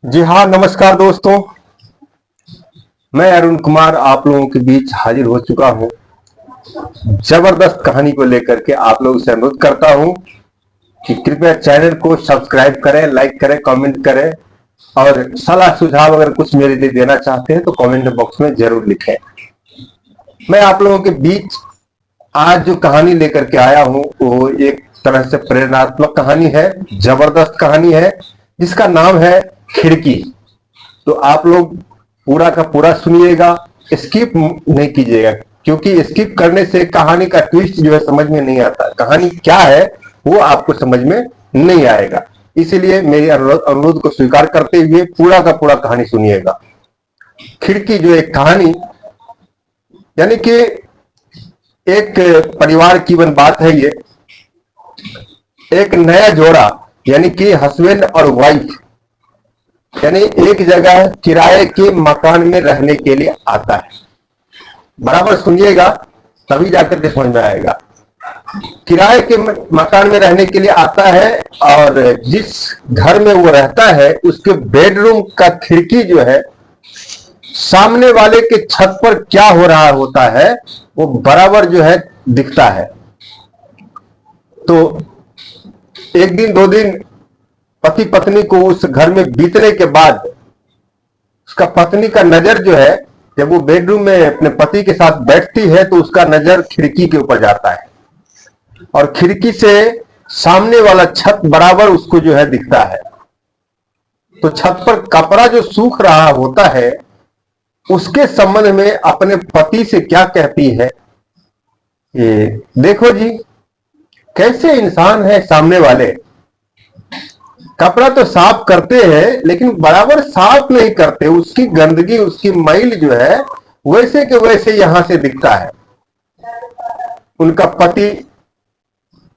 जी हाँ, नमस्कार दोस्तों। मैं अरुण कुमार आप लोगों के बीच हाजिर हो चुका हूँ जबरदस्त कहानी को लेकर के। आप लोगों से अनुरोध करता हूँ कि कृपया चैनल को सब्सक्राइब करें, लाइक करें, कमेंट करें और सलाह सुझाव अगर कुछ मेरे लिए देना चाहते हैं तो कमेंट बॉक्स में जरूर लिखें। मैं आप लोगों के बीच आज जो कहानी लेकर के आया हूँ वो एक तरह से प्रेरणात्मक कहानी है, जबरदस्त कहानी है जिसका नाम है खिड़की। तो आप लोग पूरा का पूरा सुनिएगा, स्किप नहीं कीजिएगा, क्योंकि स्किप करने से कहानी का ट्विस्ट जो है समझ में नहीं आता, कहानी क्या है वो आपको समझ में नहीं आएगा। इसीलिए मेरे अनुरोध को स्वीकार करते हुए पूरा का पूरा कहानी सुनिएगा। खिड़की जो एक कहानी, यानी कि एक परिवार की बन बात है ये। एक नया जोड़ा यानी कि हस्बैंड और वाइफ यानी एक जगह किराए के मकान में रहने के लिए आता है। बराबर सुनिएगा तभी जाकर के समझ में आएगा। किराए के मकान में रहने के लिए आता है और जिस घर में वो रहता है उसके बेडरूम का खिड़की जो है सामने वाले के छत पर क्या हो रहा होता है वो बराबर जो है दिखता है। तो एक दिन दो दिन पति पत्नी को उस घर में बीतने के बाद उसका पत्नी का नजर जो है, जब वो बेडरूम में अपने पति के साथ बैठती है तो उसका नजर खिड़की के ऊपर जाता है और खिड़की से सामने वाला छत बराबर उसको जो है दिखता है। तो छत पर कपड़ा जो सूख रहा होता है उसके संबंध में अपने पति से क्या कहती है, ये देखो जी कैसे इंसान है सामने वाले। कपड़ा तो साफ करते हैं लेकिन बराबर साफ नहीं करते, उसकी गंदगी उसकी मैल जो है वैसे के वैसे यहां से दिखता है। उनका पति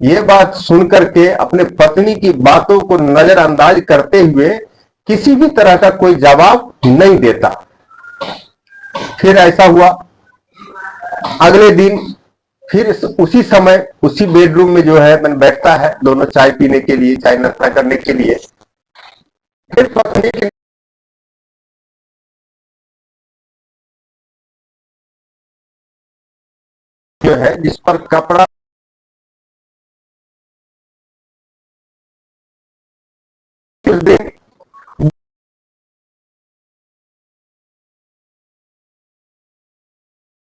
ये बात सुनकर के अपने पत्नी की बातों को नजरअंदाज करते हुए किसी भी तरह का कोई जवाब नहीं देता। फिर ऐसा हुआ, अगले दिन फिर उसी समय उसी बेडरूम में जो है मन बैठता है, दोनों चाय पीने के लिए, चाय नाश्ता करने के लिए। फिर पत्नी की जो है जिस पर कपड़ा उस दिन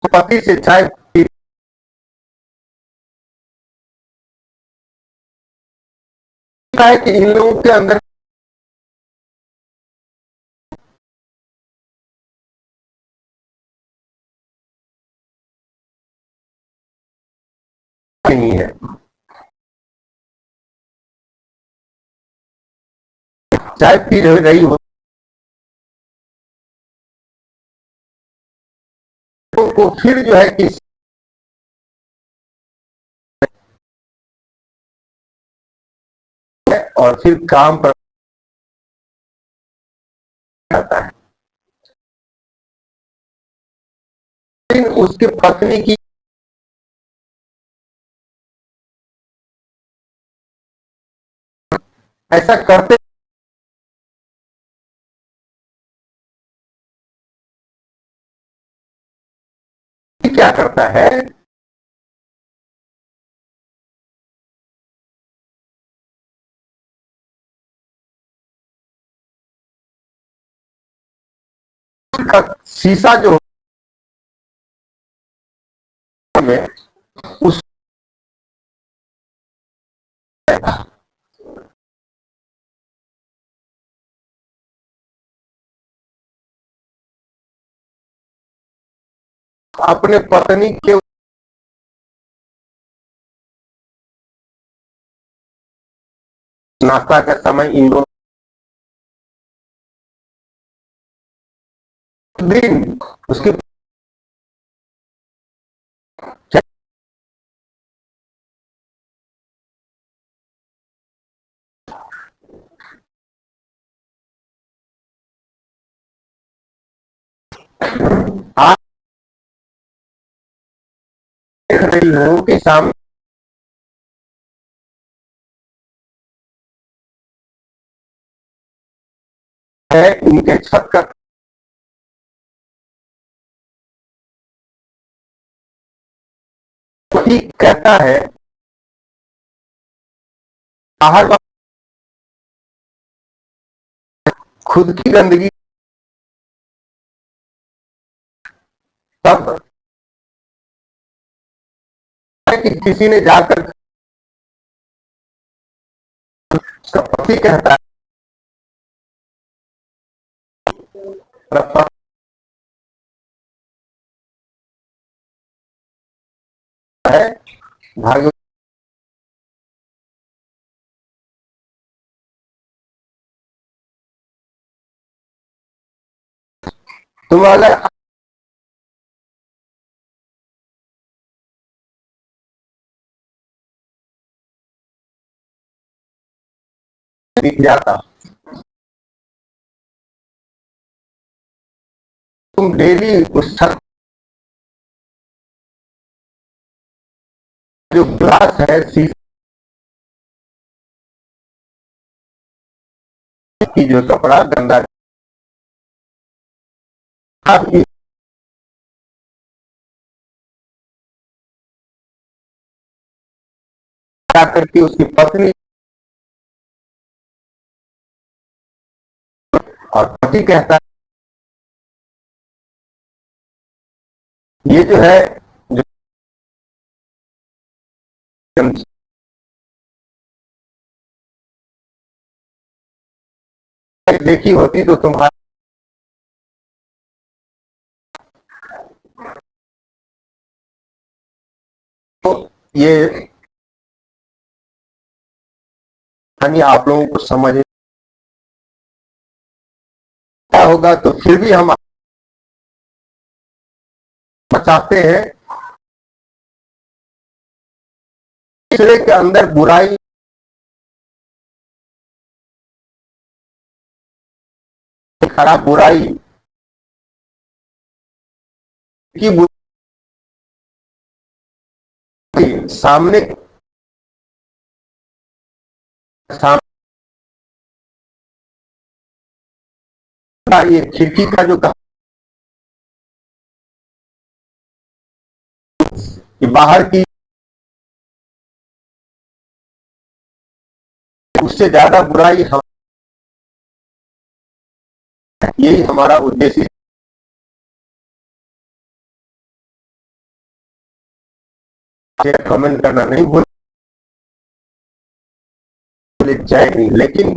पति से चाय पीता है कि इन लोगों के अंदर नहीं है। चाय पी रही हो को फिर जो है किसी और फिर काम पर आता है। लेकिन उसके पत्नी की ऐसा करते क्या करता है, का शीशा जो में उस अपने पत्नी के नाश्ता का समय इन दिन उसके आज देख रही हूँ कि सामने है उनके छत का ठीक कहता है बाहर खुद की गंदगी तब कि किसी ने जाकर उसका पति कहता है भाग्य तुम अगर दिख जाता तुम डेली उस छत जो ग्लास है शीशे की जो कपड़ा गंदा करके उसकी पत्नी और पति कहता है ये जो है जो देखी होती तो तुम्हारा तो ये कहानी आप लोगों को समझ होगा तो फिर भी हम चाहते हैं दूसरे के अंदर बुराई खराब बुराई की सामने ये खिड़की का जो कि बाहर की उससे ज्यादा बुराई हम यही हमारा उद्देश्य है। कमेंट करना नहीं भूल जाएंगे लेकिन